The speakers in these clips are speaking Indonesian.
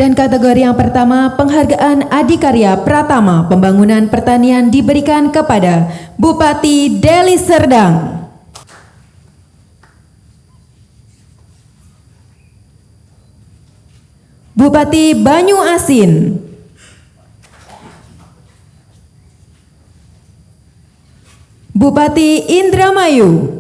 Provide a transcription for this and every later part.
Dan kategori yang pertama, penghargaan Adikarya Pratama Pembangunan Pertanian diberikan kepada Bupati Deli Serdang. Bupati Banyu Asin. Bupati Indramayu.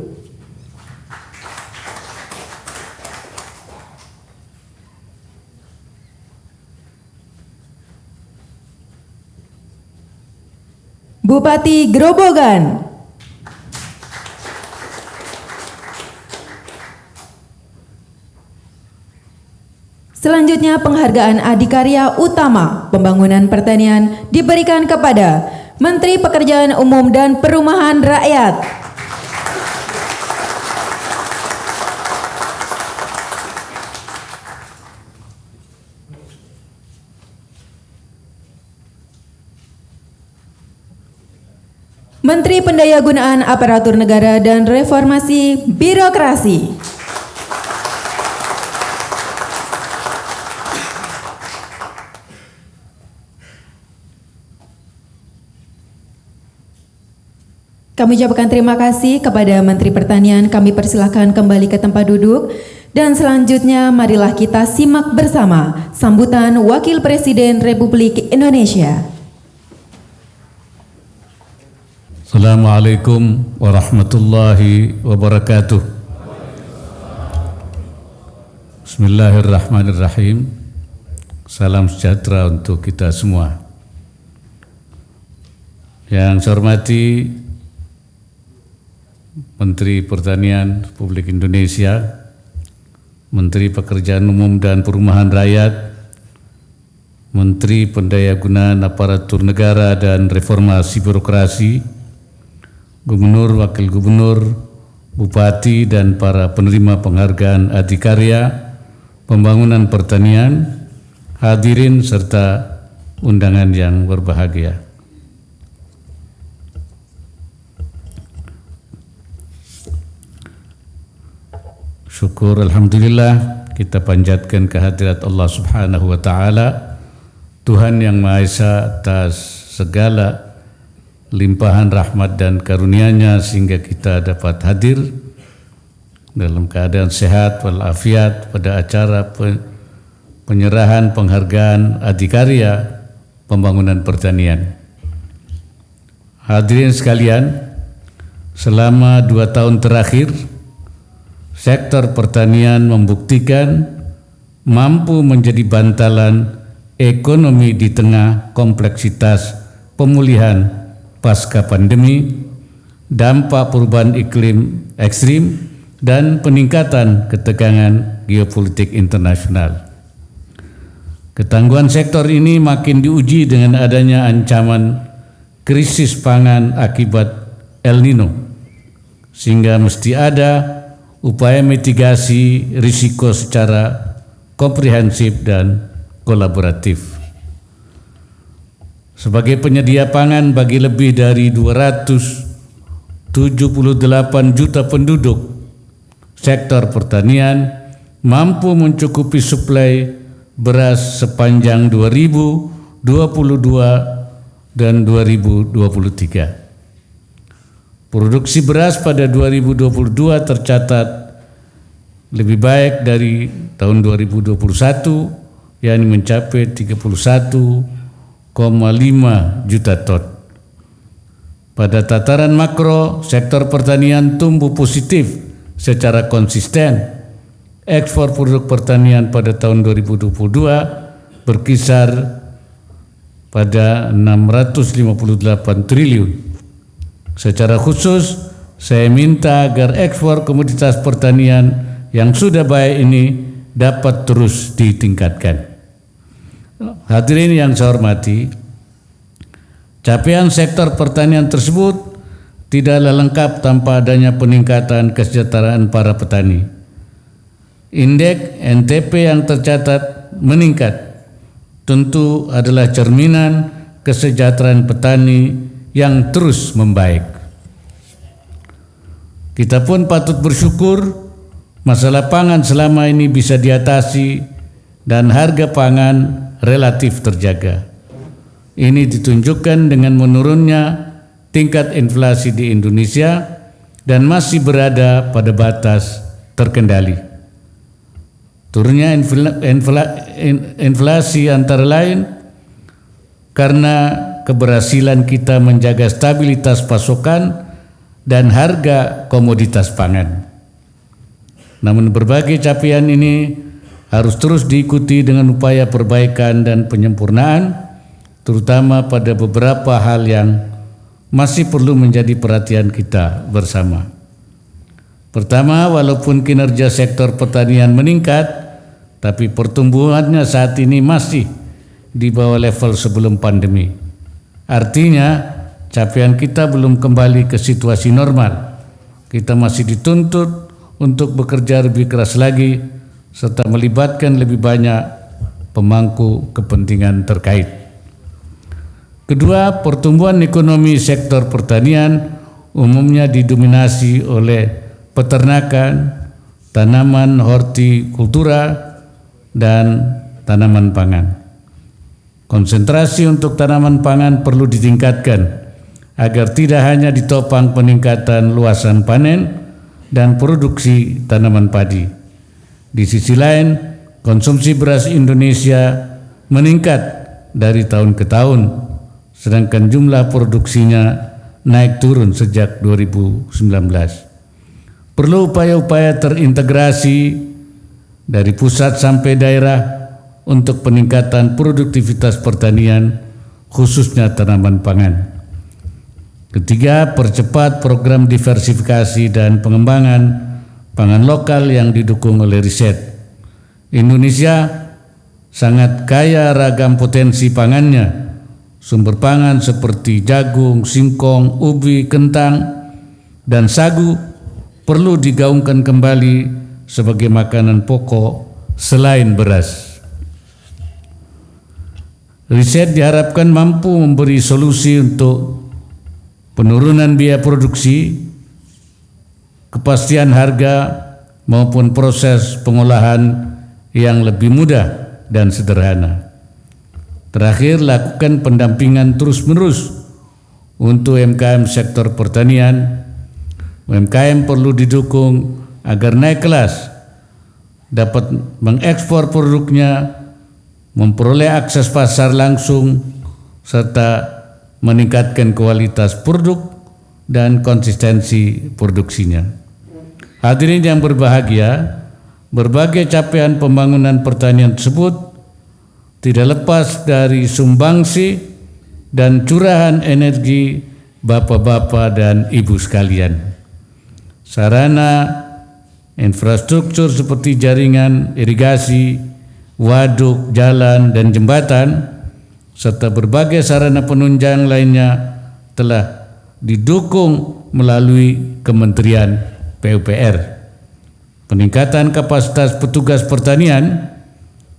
Bupati Grobogan. Selanjutnya penghargaan Adikarya Utama Pembangunan Pertanian diberikan kepada Menteri Pekerjaan Umum dan Perumahan Rakyat. Menteri Pendayagunaan Aparatur Negara dan Reformasi Birokrasi. Kami ucapkan terima kasih kepada Menteri Pertanian. Kami persilahkan kembali ke tempat duduk. Dan selanjutnya marilah kita simak bersama sambutan Wakil Presiden Republik Indonesia. Assalamualaikum warahmatullahi wabarakatuh. Bismillahirrahmanirrahim. Salam sejahtera untuk kita semua. Yang saya hormati Menteri Pertanian Republik Indonesia, Menteri Pekerjaan Umum dan Perumahan Rakyat, Menteri Pendayagunaan Aparatur Negara dan Reformasi Birokrasi, Gubernur, Wakil Gubernur, Bupati, dan para penerima penghargaan Adikarya Pembangunan Pertanian, hadirin serta undangan yang berbahagia. Syukur alhamdulillah kita panjatkan kehadirat Allah Subhanahu wa taala, Tuhan yang Maha Esa, atas segala limpahan rahmat dan karunia-Nya sehingga kita dapat hadir dalam keadaan sehat walafiat pada acara penyerahan penghargaan Adikarya Pembangunan Pertanian. Hadirin sekalian, selama 2 tahun terakhir sektor pertanian membuktikan mampu menjadi bantalan ekonomi di tengah kompleksitas pemulihan pasca pandemi, dampak perubahan iklim ekstrim, dan peningkatan ketegangan geopolitik internasional. Ketangguhan sektor ini makin diuji dengan adanya ancaman krisis pangan akibat El Nino, sehingga mesti ada upaya mitigasi risiko secara komprehensif dan kolaboratif. Sebagai penyedia pangan bagi lebih dari 278 juta penduduk, sektor pertanian mampu mencukupi suplai beras sepanjang 2022 dan 2023. Produksi beras pada 2022 tercatat lebih baik dari tahun 2021, yakni mencapai 31,5 juta ton. Pada tataran makro, sektor pertanian tumbuh positif secara konsisten. Ekspor produk pertanian pada tahun 2022 berkisar pada 658 triliun. Secara khusus, saya minta agar ekspor komoditas pertanian yang sudah baik ini dapat terus ditingkatkan. Hadirin yang saya hormati, capaian sektor pertanian tersebut tidaklah lengkap tanpa adanya peningkatan kesejahteraan para petani. Indeks NTP yang tercatat meningkat tentu adalah cerminan kesejahteraan petani yang terus membaik. Kita pun patut bersyukur masalah pangan selama ini bisa diatasi dan harga pangan relatif terjaga. Ini ditunjukkan dengan menurunnya tingkat inflasi di Indonesia dan masih berada pada batas terkendali. Turunnya inflasi antara lain karena keberhasilan kita menjaga stabilitas pasokan dan harga komoditas pangan. Namun berbagai capaian ini harus terus diikuti dengan upaya perbaikan dan penyempurnaan, terutama pada beberapa hal yang masih perlu menjadi perhatian kita bersama. Pertama, walaupun kinerja sektor pertanian meningkat, tapi pertumbuhannya saat ini masih di bawah level sebelum pandemi. Artinya, capaian kita belum kembali ke situasi normal. Kita masih dituntut untuk bekerja lebih keras lagi serta melibatkan lebih banyak pemangku kepentingan terkait. Kedua, pertumbuhan ekonomi sektor pertanian umumnya didominasi oleh peternakan, tanaman hortikultura, dan tanaman pangan. Konsentrasi untuk tanaman pangan perlu ditingkatkan agar tidak hanya ditopang peningkatan luasan panen dan produksi tanaman padi. Di sisi lain, konsumsi beras Indonesia meningkat dari tahun ke tahun, sedangkan jumlah produksinya naik turun sejak 2019. Perlu upaya-upaya terintegrasi dari pusat sampai daerah untuk peningkatan produktivitas pertanian, khususnya tanaman pangan. Ketiga, percepat program diversifikasi dan pengembangan pangan lokal yang didukung oleh riset. Indonesia sangat kaya ragam potensi pangannya. Sumber pangan seperti jagung, singkong, ubi, kentang, dan sagu perlu digaungkan kembali sebagai makanan pokok selain beras. Riset diharapkan mampu memberi solusi untuk penurunan biaya produksi, kepastian harga, maupun proses pengolahan yang lebih mudah dan sederhana. Terakhir, lakukan pendampingan terus-menerus untuk UMKM sektor pertanian. UMKM perlu didukung agar naik kelas, dapat mengekspor produknya, memperoleh akses pasar langsung, serta meningkatkan kualitas produk dan konsistensi produksinya. Hadirin yang berbahagia, berbagai capaian pembangunan pertanian tersebut tidak lepas dari sumbangsi dan curahan energi bapak-bapak dan ibu sekalian. Sarana infrastruktur seperti jaringan irigasi, waduk, jalan, dan jembatan, serta berbagai sarana penunjang lainnya telah didukung melalui Kementerian PUPR. Peningkatan kapasitas petugas pertanian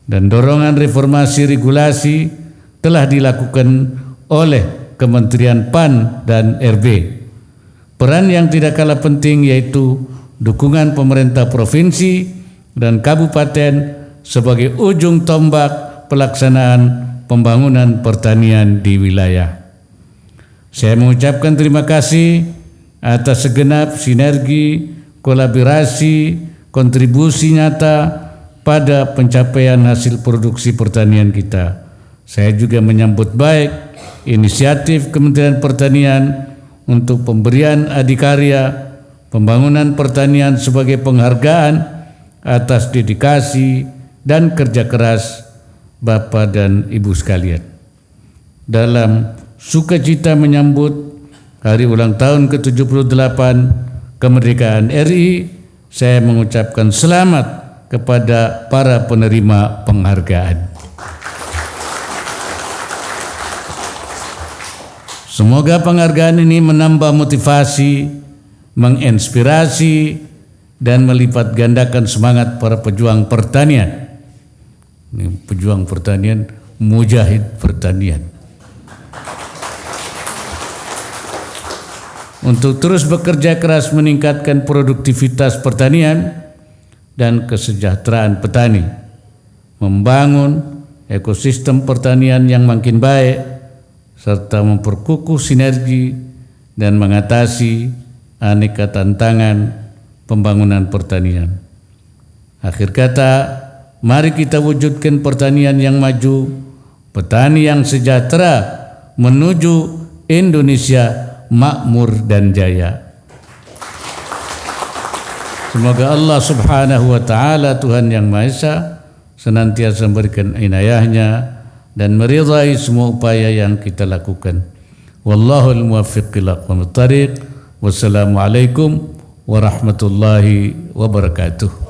dan dorongan reformasi regulasi telah dilakukan oleh Kementerian PAN dan RB. Peran yang tidak kalah penting yaitu dukungan pemerintah provinsi dan kabupaten sebagai ujung tombak pelaksanaan pembangunan pertanian di wilayah. Saya mengucapkan terima kasih atas segenap sinergi, kolaborasi, kontribusi nyata pada pencapaian hasil produksi pertanian kita. Saya juga menyambut baik inisiatif Kementerian Pertanian untuk pemberian adikarya pembangunan pertanian sebagai penghargaan atas dedikasi dan kerja keras Bapak dan Ibu sekalian. Dalam sukacita menyambut hari ulang tahun ke-78 kemerdekaan RI, saya mengucapkan selamat kepada para penerima penghargaan. Semoga penghargaan ini menambah motivasi, menginspirasi, dan melipat gandakan semangat para pejuang pertanian. Ini pejuang pertanian, mujahid pertanian. Untuk terus bekerja keras meningkatkan produktivitas pertanian dan kesejahteraan petani. membangun ekosistem pertanian yang makin baik, serta memperkukuh sinergi dan mengatasi aneka tantangan pembangunan pertanian. Akhir kata, mari kita wujudkan pertanian yang maju, petani yang sejahtera menuju Indonesia makmur dan jaya. Semoga Allah Subhanahu wa taala, Tuhan yang Maha Esa, senantiasa memberikan inayahnya dan meridai semua upaya yang kita lakukan. Wallahul muwaffiq ila aqwamit thariq. Wassalamualaikum warahmatullahi wabarakatuh.